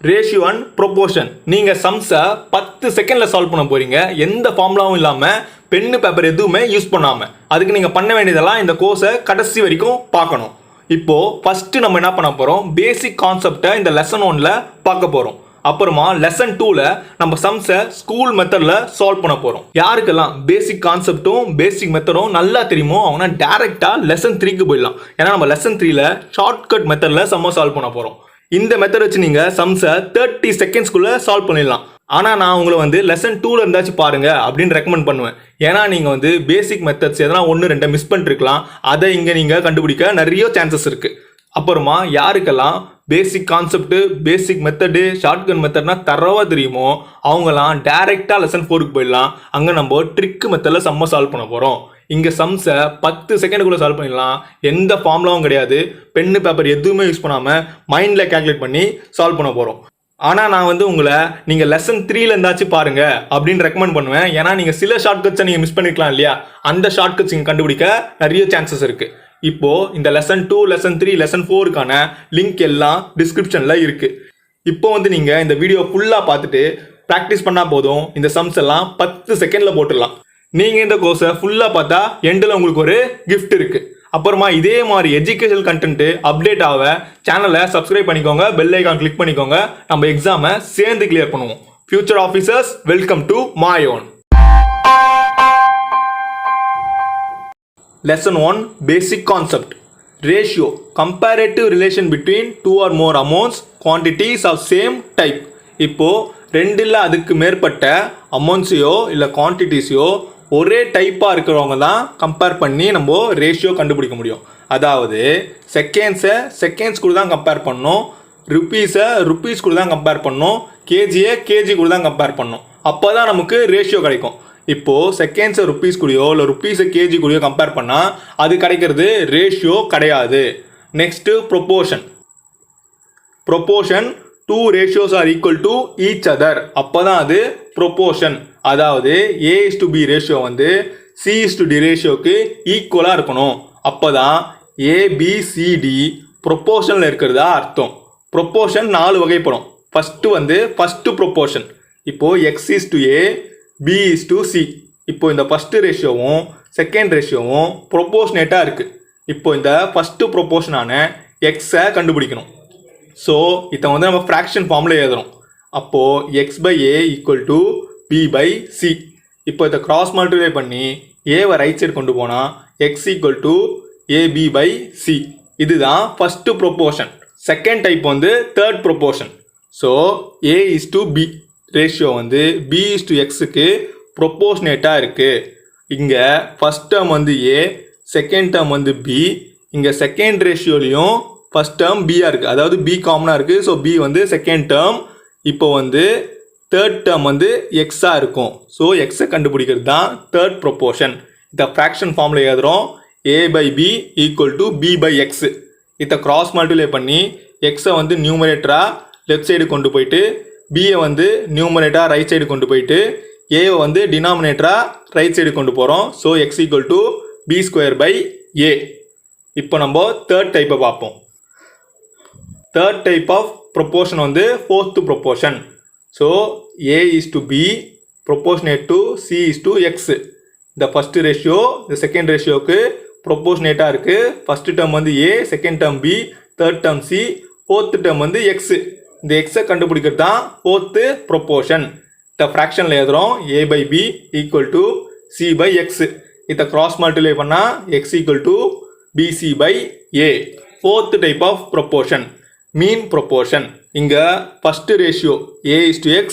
Ratio and proportion. நீங்கள் சம்ஸை 10 செகண்டில் solve பண்ண போகிறீங்க, எந்த ஃபார்முலாவும் இல்லாமல், பென்னு பேப்பர் எதுவுமே யூஸ் பண்ணாமல். அதுக்கு நீங்கள் பண்ண வேண்டியதெல்லாம் இந்த கோர்ஸை கடைசி வரைக்கும் பார்க்கணும். இப்போது ஃபஸ்ட்டு நம்ம என்ன பண்ண போகிறோம், பேசிக் கான்செப்டை இந்த லெசன் 1ல் பார்க்க போகிறோம். அப்புறமா லெசன் 2ல் நம்ம சம்ஸை ஸ்கூல் மெத்தடில் சால்வ் பண்ண போகிறோம். யாருக்கெல்லாம் பேசிக் கான்செப்டும் பேசிக் மெத்தடும் நல்லா தெரியுமோ அவங்க டேரெக்டாக லெசன் 3க்கு போயிடலாம். ஏன்னா நம்ம லெசன் 3ல் ஷார்ட்கட் மெத்தடில் சம்ம சால்வ் பண்ண போகிறோம். இந்த மெத்தட் வச்சு நீங்கள் சம்ஸை 30 செகண்ட்ஸ்குள்ளே சால்வ் பண்ணிடலாம். ஆனால் நான் உங்களை லெசன் 2ல் இருந்தாச்சும் பாருங்க அப்படின்னு ரெக்கமெண்ட் பண்ணுவேன். ஏன்னா நீங்கள் பேசிக் மெத்தட்ஸ் எதனா 1-2 மிஸ் பண்ணிருக்கலாம், அதை இங்கே நீங்கள் கண்டுபிடிக்க நிறைய சான்சஸ் இருக்குது. அப்புறமா யாருக்கெல்லாம் பேசிக் கான்செப்ட், பேசிக் மெத்தடு, ஷார்ட்கட் மெத்தட்னா தரவா தெரியுமோ அவங்களாம் டேரெக்டாக லெசன் 4க்கு போயிடலாம். அங்கே நம்ம ட்ரிக் மெத்தடில் சம்ம சால்வ் பண்ண போகிறோம். இங்கே சம்ஸை 10 செகண்டுக்குள்ளே சால்வ் பண்ணிடலாம். எந்த ஃபார்முலாவும் கிடையாது, பென்னு பேப்பர் எதுவுமே யூஸ் பண்ணாமல் மைண்டில் கேல்குலேட் பண்ணி சால்வ் பண்ண போகிறோம். ஆனால் நான் உங்களை நீங்கள் லெசன் 3ல் இருந்தாச்சும் பாருங்க அப்படின்னு ரெக்கமெண்ட் பண்ணுவேன். ஏன்னா நீங்கள் சில ஷார்ட்கட்ஸை நீங்கள் மிஸ் பண்ணிக்கலாம் இல்லையா, அந்த ஷார்ட்கட்ஸ் நீங்கள் கண்டுபிடிக்க நிறைய சான்சஸ் இருக்குது. இப்போது இந்த லெசன் 2, லெசன் 3, லெசன் 4க்கான லிங்க் எல்லாம் டிஸ்கிரிப்ஷனில் இருக்குது. இப்போ நீங்கள் இந்த வீடியோ ஃபுல்லாக பார்த்துட்டு ப்ராக்டிஸ் பண்ணால் போதும், இந்த சம்ஸ் எல்லாம் 10 செகண்டில் போட்டுடலாம். நீங்கள் இந்த கோர்ஸை ஃபுல்லாக பார்த்தா எண்டில் உங்களுக்கு ஒரு கிஃப்ட் இருக்குது. அப்புறமா இதே மாதிரி எஜுகேஷனல் கண்டென்ட்டு அப்டேட் ஆக சேனலை சப்ஸ்கிரைப் பண்ணிக்கோங்க, பெல் ஐக்கான் கிளிக் பண்ணிக்கோங்க. நம்ம எக்ஸாமை சேர்ந்து கிளியர் பண்ணுவோம். Future officers, welcome to my own. Lesson 1, Basic Concept. Ratio, comparative relation between two or more amounts, quantities of same type. இப்போ ரெண்டில் அதுக்கு மேற்பட்ட அமௌண்ட்ஸையோ இல்லை குவான்டிட்டிஸையோ ஒரே டைப்பாக இருக்கிறவங்க தான் கம்பேர் பண்ணி நம்ம ரேஷியோ கண்டுபிடிக்க முடியும். அதாவது செகண்ட்ஸை செகண்ட்ஸ் கூட தான் கம்பேர் பண்ணணும், ருப்பீஸை ருப்பீஸ் கூட தான் கம்பேர் பண்ணணும், கேஜியை கேஜி கூட தான் கம்பேர் பண்ணணும். அப்போ தான் நமக்கு ரேஷியோ கிடைக்கும். இப்போது செகண்ட்ஸை ருப்பீஸ் கூடயோ இல்லை ருப்பீஸை கேஜி கூடயோ கம்பேர் பண்ணால் அது கிடைக்கிறது ரேஷியோ கிடையாது. Next proportion. Proportion, 2 ratios are equal to each other. அப்போ தான் அது ப்ரொப்போர்ஷன். அதாவது A:B ரேஷியோ C:D ரேஷியோக்கு ஈக்குவலாக இருக்கணும். அப்போ தான் ABCD ப்ரொப்போர்ஷனில் இருக்கிறதா அர்த்தம். ப்ரொப்போர்ஷன் 4 வகைப்படும். First proportion. இப்போது X:A, B:C. இப்போ இந்த ஃபஸ்ட்டு ரேஷியோவும் செகண்ட் ரேஷியோவும் ப்ரொப்போர்ஷனேட்டாக இருக்குது. இப்போ இந்த ஃபஸ்ட்டு ப்ரொப்போர்ஷனான எக்ஸை கண்டுபிடிக்கணும். ஸோ இதை நம்ம ஃப்ராக்ஷன் ஃபார்மில் எழுதுகிறோம். அப்போது X/A = B/C. இப்போ இதை கிராஸ் மல்டிப்ளை பண்ணி ஏவை ரைட் சைடு கொண்டு போனால் X = AB/C. இதுதான் first proportion. Second type third proportion. So A:B ratio B:Xக்கு ப்ரொப்போர்ஷனேட்டாக இருக்குது. இங்கே first term A, second term B. இங்கே செகண்ட் ரேஷியோலையும் ஃபஸ்ட் டேர்ம் பியாக இருக்குது, அதாவது B காமனாக இருக்குது. So B second term. இப்போ தேர்ட் டேர்ம் எக்ஸாக இருக்கும். ஸோ எக்ஸை கண்டுபிடிக்கிறது தான் தேர்ட் ப்ரொப்போர்ஷன். இதை ஃப்ராக்ஷன் ஃபார்மில் எழுதுகிறோம். A/B = B/X. இதை கிராஸ் மல்டிப்ளை பண்ணி எக்ஸை நியூமரேட்டராக லெஃப்ட் சைடு கொண்டு போயிட்டு பியை நியூமரேட்டராக ரைட் சைடு கொண்டு போயிட்டு ஏவை டினாமினேட்டராக ரைட் சைடு கொண்டு போகிறோம். So X = B²/A. இப்போ நம்ம தேர்ட் டைப்பை பார்ப்போம். Third type of proportion fourth proportion. So A:B proportionate to C:X. இந்த ஃபஸ்ட்டு ரேஷியோ இந்த செகண்ட் ரேஷியோவுக்கு ப்ரொப்போர்ஷனேட்டாக இருக்குது. First term A, second term B, third term C, fourth term X. இந்த எக்ஸை கண்டுபிடிக்கிறது தான் ஃபோர்த்து ப்ரொப்போர்ஷன். இந்த ஃப்ராக்ஷனில் எழுதுகிறோம். A/B = C/X. இதை கிராஸ் மல்டிப்ளை பண்ணால் X = BC/A. Fourth type of proportion, mean proportion. இங்கே first ratio A:X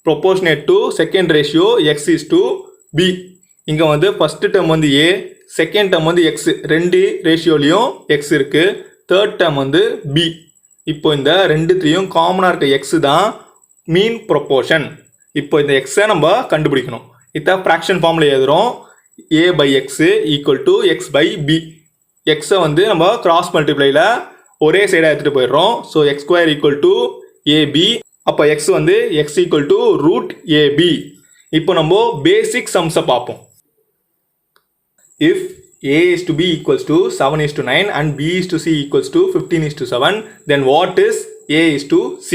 proportionate to second ratio X:B. இங்கே first term A, second term X. ரெண்டு ரேஷியோலையும் X இருக்குது. Third term B. இப்போ இந்த ரெண்டுத்தையும் காமனாக இருக்க எக்ஸு தான் மீன் ப்ரொப்போர்ஷன். இப்போ இந்த எக்ஸை நம்ம கண்டுபிடிக்கணும். இதை ஃப்ராக்ஷன் ஃபார்மில் எழுதுகிறோம். A/X = X/B. எக்ஸை நம்ம கிராஸ் மல்டிப்ளையில் ஒரே சைடாக எடுத்துகிட்டு போயிடுறோம். So X² = AB. அப்போ X X = √AB. இப்போ நம்ம பேசிக் சம்ஸை பார்ப்போம். If A:B = 7:9 and B:C = 15:7, then what is A:C?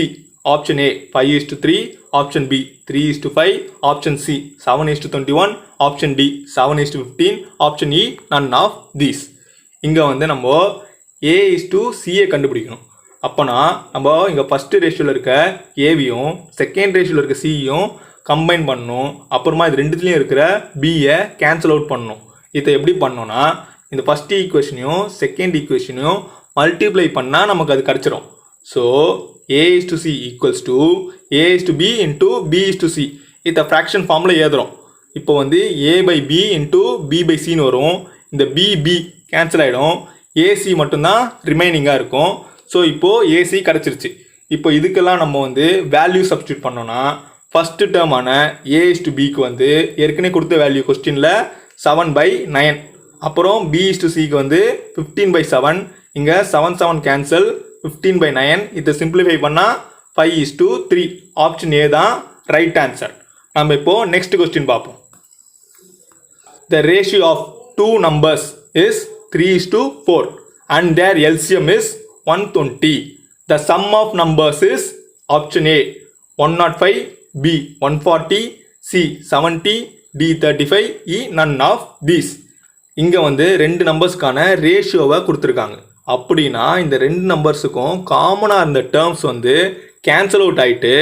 Option A 5:3, option B 3:5, option C 7:21, option D 7:15, option E none of these. இங்கே வந்து நம்ம A:C கண்டுபிடிக்கணும். அப்போனா நம்ம இங்கே ஃபஸ்ட்டு ரேஷியோவில் இருக்க ஏவியும் செகண்ட் ரேஷியோவில் இருக்க சியும் கம்பைன் பண்ணணும். அப்புறமா இது ரெண்டுத்துலேயும் இருக்கிற பியை கேன்சல் அவுட் பண்ணணும். இதை எப்படி பண்ணோன்னா இந்த ஃபஸ்ட் ஈக்குவேஷனையும் செகண்ட் ஈக்குவேஷனையும் மல்டிப்ளை பண்ணால் நமக்கு அது கிடச்சிரும். So A:C equals to A:B into B:C. இதை ஃப்ராக்ஷன் ஃபார்மில் எழுதுகிறோம். இப்போ வந்து A/B இன்ட்டு B/Cன்னு வரும். இந்த B கேன்சல் ஆகிடும். AC மட்டும்தான் ரிமைனிங்காக இருக்கும். ஸோ இப்போது AC கிடச்சிருச்சு. இப்போ இதுக்கெல்லாம் நம்ம வந்து வேல்யூ சப்ஸ்டியூட் பண்ணோன்னா ஃபஸ்ட்டு டேர்மான A:Bக்கு வந்து ஏற்கனவே கொடுத்த வேல்யூ கொஸ்டினில் 7/9. அப்புறம் B:Cக்கு வந்து 15/7. இங்கே 7 கேன்சல், 15/9. இதை சிம்பிளிஃபை பண்ணால் 5:3. ஆப்ஷன் ஏ தான் ரைட் ஆன்சர். நம்ம இப்போது நெக்ஸ்ட் கொஸ்டின் பார்ப்போம். The ratio of two numbers is 3:4 and their LCM is 120. The sum of numbers is option A 105, B 140, C 70, D 35, E none of these. இங்கே வந்து ரெண்டு நம்பர்ஸ்க்கான ரேஷியோவை கொடுத்துருக்காங்க. அப்படின்னா இந்த ரெண்டு நம்பர்ஸுக்கும் காமனாக இருந்த டேர்ம்ஸ் வந்து கேன்சல் அவுட் ஆகிட்டு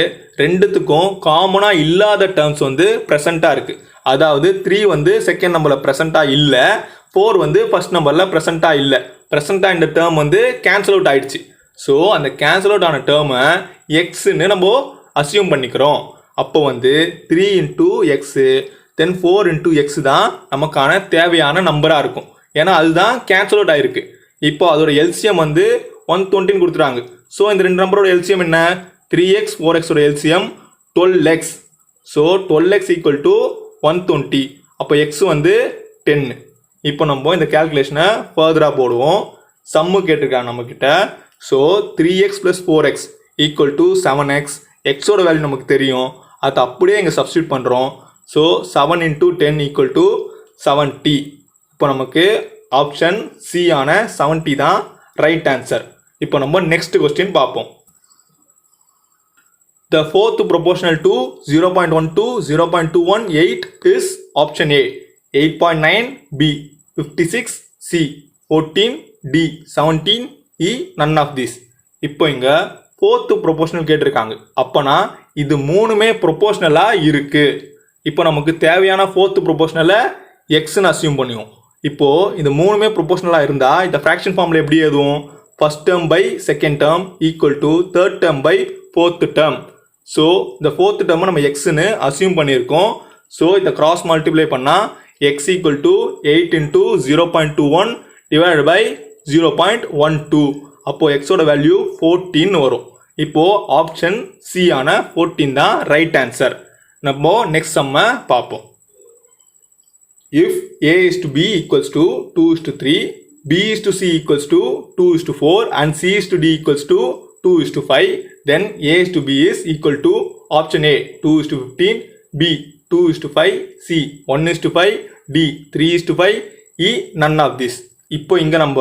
ரெண்டுத்துக்கும் காமனாக இல்லாத டேர்ம்ஸ் வந்து ப்ரெசண்ட்டாக இருக்குது. அதாவது 3 வந்து செகண்ட் நம்பரில் ப்ரெசண்ட்டாக இல்லை, 4 வந்து ஃபஸ்ட் நம்பரில் ப்ரெசண்ட்டாக இல்லை. ப்ரெசண்ட்டாக இந்த டேர்ம் வந்து கேன்சல் அவுட் ஆகிடுச்சு. ஸோ அந்த கேன்சல் அவுட் ஆன டேர்மை எக்ஸ்ன்னு நம்ம அசியூம் பண்ணிக்கிறோம். அப்போ வந்து 3 × x தென் 4 × x தான் நமக்கான தேவையான நம்பராக இருக்கும். ஏன்னா அதுதான் கேன்சல் அவுட் ஆகிருக்கு. இப்போ அதோட எல்சிஎம் வந்து 120 கொடுத்துறாங்க. ஸோ இந்த ரெண்டு நம்பரோட எல்சிஎம் என்ன? 3x 4xோட LCM 12x. So 12x equal to 120. அப்போ எக்ஸ் வந்து 10. இப்போ நம்ம இந்த கேல்குலேஷனை ஃபர்தராக போடுவோம். சம்மு கேட்டிருக்காங்க நம்மக்கிட்ட. So 3x + 4x equal to 7x. எக்ஸோட வேல்யூ நமக்கு தெரியும், அதை அப்படியே இங்கே சப்ஸ்டியூட் பண்ணுறோம். So 7 × 10 equal to 70. இப்போ நமக்கு ஆப்ஷன் சி ஆன 70 தான் ரைட் ஆன்சர். இப்போ நம்ம நெக்ஸ்ட் கொஸ்டின் பார்ப்போம். The fourth proportional to 0.12 0.218 is option A 8.9, B 56, C 14, D 17, E none of these. இப்போ இங்கே ஃபோர்த்து ப்ரொபோஷனல் கேட்டிருக்காங்க. அப்போனா இது மூணுமே ப்ரொபோஷனலாக இருக்குது. இப்போ நமக்கு தேவையான ஃபோர்த்து ப்ரொபோஷனலை எக்ஸ்ன்னு அசியூம் பண்ணுவோம். இப்போது இந்த மூணுமே ப்ரொபோஷனலாக இருந்தால் இந்த ஃப்ராக்ஷன் ஃபார்மில் எப்படி எழுதுவோம்? First term by second term equal to third term by fourth term. So இந்த ஃபோர்த்து டேர்மை நம்ம எக்ஸ்ன்னு அசியூம் பண்ணியிருக்கோம். ஸோ இதை கிராஸ் மல்டிப்ளை பண்ணால் X equal to 8 × 0.21 divide by 0.12. அப்போது எக்ஸோட வேல்யூ 14 வரும். இப்போது ஆப்ஷன் சி ஆன 14 தான் ரைட் ஆன்சர். நம்ம நெக்ஸ்ட் சம்மை பார்ப்போம். If A:B equals to 2:3, B:C equals to 2:4 and C:D equals to 2:5, then A:B is equal to option A 2:15, B 2:5, C 1:5, D 3:5, E none of this. இப்போ இங்கே நம்ம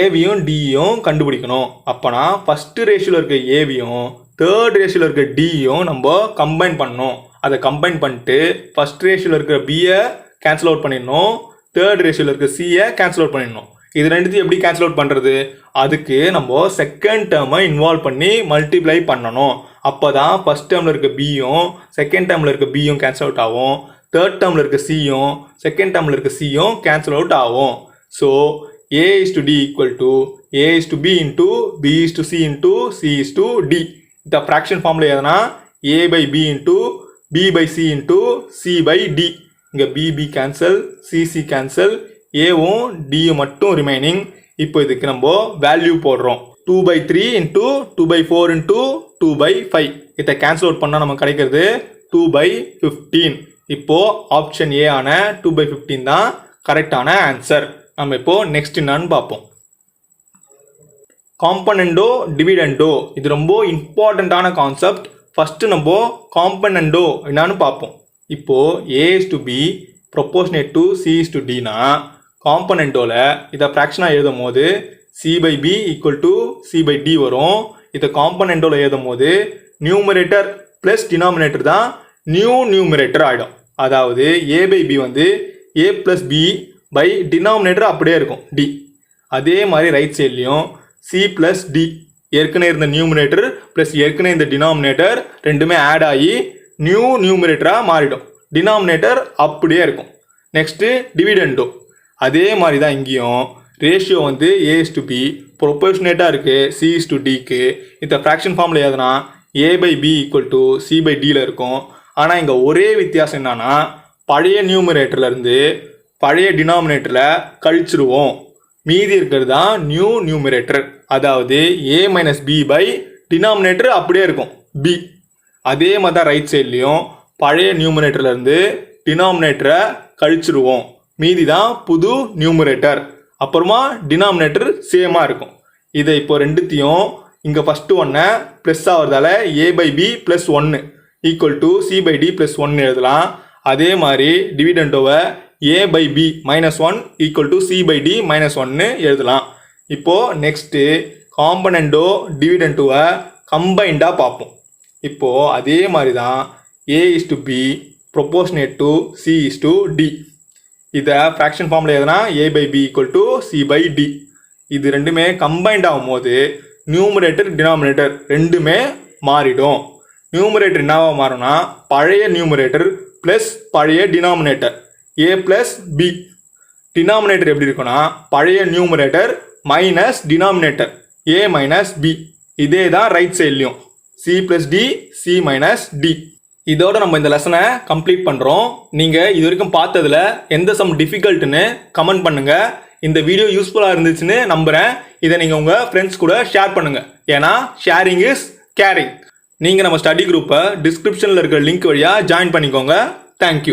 ஏவியும் டியும் கண்டுபிடிக்கணும். அப்போனா ஃபஸ்ட்டு ரேஷியோவில் இருக்க ஏவியும் தேர்ட் ரேஷியோவில் இருக்க டியும் நம்ம கம்பைன் பண்ணணும். அதை கம்பைன் பண்ணிட்டு ஃபஸ்ட் ரேஷியோவில் இருக்கிற பியை கேன்சல் அவுட் பண்ணிடணும், தேர்ட் ரேஷியோவில் இருக்க சியை கேன்சல் அவுட் பண்ணிடணும். இது ரெண்டுத்தையும் எப்படி கேன்சல் அவுட் பண்ணுறது? அதுக்கு நம்ம செகண்ட் டேர்மை இன்வால்வ் பண்ணி மல்டிப்ளை பண்ணணும். அப்போ தான் ஃபஸ்ட் டேர்மில் இருக்க பியும் செகண்ட் டேர்மில் இருக்க பியும் கேன்சல் அவுட் ஆகும், தேர்ட் டேர்மில் இருக்க சியும் செகண்ட் டேர்மில் இருக்க சியும் கேன்சல் அவுட் ஆகும். So A:D equal to A:B into B:C into C:D. இந்த ஃப்ராக்ஷன் ஃபார்மில் எதுனா A/B into B/C into C/D. இங்கே B கேன்சல், C கேன்சல், ஏவும் டியும் மட்டும் ரிமைனிங். இப்போ இதுக்கு நம்ம வேல்யூ போடுறோம். 2/3 இன்ட்டு 2/4 இன்ட்டு 2/5. இதை கேன்சல் அவுட் பண்ணால் நமக்கு கிடைக்கிறது 2/15. இப்போது ஆப்ஷன் ஏ ஆன 2/15 தான் கரெக்டான ஆன்சர். நம்ம இப்போது நெக்ஸ்ட் என்னன்னு பார்ப்போம். காம்பனண்டோ டிவிடெண்டோ, இது ரொம்ப இம்பார்ட்டண்ட்டான கான்செப்ட். ஃபஸ்ட்டு நம்ம காம்பனண்டோ என்னன்னு பார்ப்போம். இப்போது A:B ப்ரொப்போர்ஷனேட் டு C:Dனா காம்பனண்டோவில் இதை ஃப்ராக்ஷனாக எழுதும் போது C/B ஈக்குவல் டு C/D வரும். இதை காம்பனண்டோவில் எழுதும் போது நியூமரேட்டர் ப்ளஸ் டினாமினேட்டர் தான் நியூமரேட்டர் ஆகிடும். அதாவது ஏ பை பி வந்து ஏ ப்ளஸ் பி பை டினாமினேட்டர் அப்படியே இருக்கும் டி. அதே மாதிரி ரைட் சைட்லேயும் சி ப்ளஸ் டி, ஏற்கனவே இருந்த நியூமரேட்டர் ப்ளஸ் ஏற்கனவே இந்த டினாமினேட்டர் ரெண்டுமே ஆட் ஆகி நியூமரேட்டராக மாறிடும். டினாமினேட்டர் அப்படியே இருக்கும். நெக்ஸ்ட்டு டிவிடெண்டோ அதே மாதிரி தான் இங்கேயும் ரேஷியோ வந்து A/B ப்ரொபோர்ஷனேட்டாக இருக்குது C/Dக்கு. இந்த ஃப்ராக்ஷன் ஃபார்மில் எதுனா A by B equal to C by Dயில் இருக்கும். ஆனால் இங்கே ஒரே வித்தியாசம் என்னன்னா பழைய நியூமரேட்டர்லேருந்து பழைய டினாமினேட்டரில் கழிச்சிருவோம். மீதி இருக்கிறது தான் நியூமரேட்டர். அதாவது A minus B by denominator அப்படியே இருக்கும் B. அதே மாதிரி தான் ரைட் சைட்லேயும் பழைய நியூமரேட்டர்லேருந்து டினாமினேட்டரை கழிச்சிருவோம். மீதி தான் புது நியூமரேட்டர். அப்புறமா டினாமினேட்டர் சேமாக இருக்கும். இதை இப்போ ரெண்டுத்தையும் இங்கே ஃபஸ்ட்டு ஒன்றை ப்ளஸ் ஆகிறதால A by B plus 1 equal to C by D plus 1 எழுதலாம். அதே மாதிரி டிவிடெண்டோவை A by B minus 1 equal to C by D minus 1 எழுதலாம். இப்போது நெக்ஸ்ட்டு காம்பனண்டோ டிவிடெண்டோவை கம்பைண்டாக பார்ப்போம். இப்போது அதே மாதிரி தான் A/B ப்ரொபோர்ஷனேட் டு C/D. இதை ஃப்ராக்ஷன் ஃபார்மில் எதுனா A by B equal to C by D. இது ரெண்டுமே கம்பைண்ட் ஆகும்போது நியூமரேட்டர் டினாமினேட்டர் ரெண்டுமே மாறிடும். நியூமரேட்டர் என்னவாக மாறும்னா பழைய நியூமரேட்டர் ப்ளஸ் பழைய denominator A plus B. Denominator எப்படி இருக்குன்னா பழைய numerator minus denominator A minus B. இதே தான் ரைட் சைட்லையும் C plus D C minus D. இதோட நம்ம இந்த லெசனை கம்ப்ளீட் பண்ணுறோம். நீங்கள் இது வரைக்கும் பார்த்ததில் எந்த சம் டிஃபிகல்ட்டுன்னு கமெண்ட் பண்ணுங்கள். இந்த வீடியோ யூஸ்ஃபுல்லாக இருந்துச்சுன்னு நம்புகிறேன். இதை நீங்கள் உங்கள் ஃப்ரெண்ட்ஸ் கூட ஷேர் பண்ணுங்கள். ஏன்னா ஷேரிங் இஸ் கேரிங். நீங்கள் நம்ம ஸ்டடி குரூப்பை டிஸ்கிரிப்ஷனில் இருக்கிற லிங்க் வழியாக ஜாயின் பண்ணிக்கோங்க. தேங்க்யூ.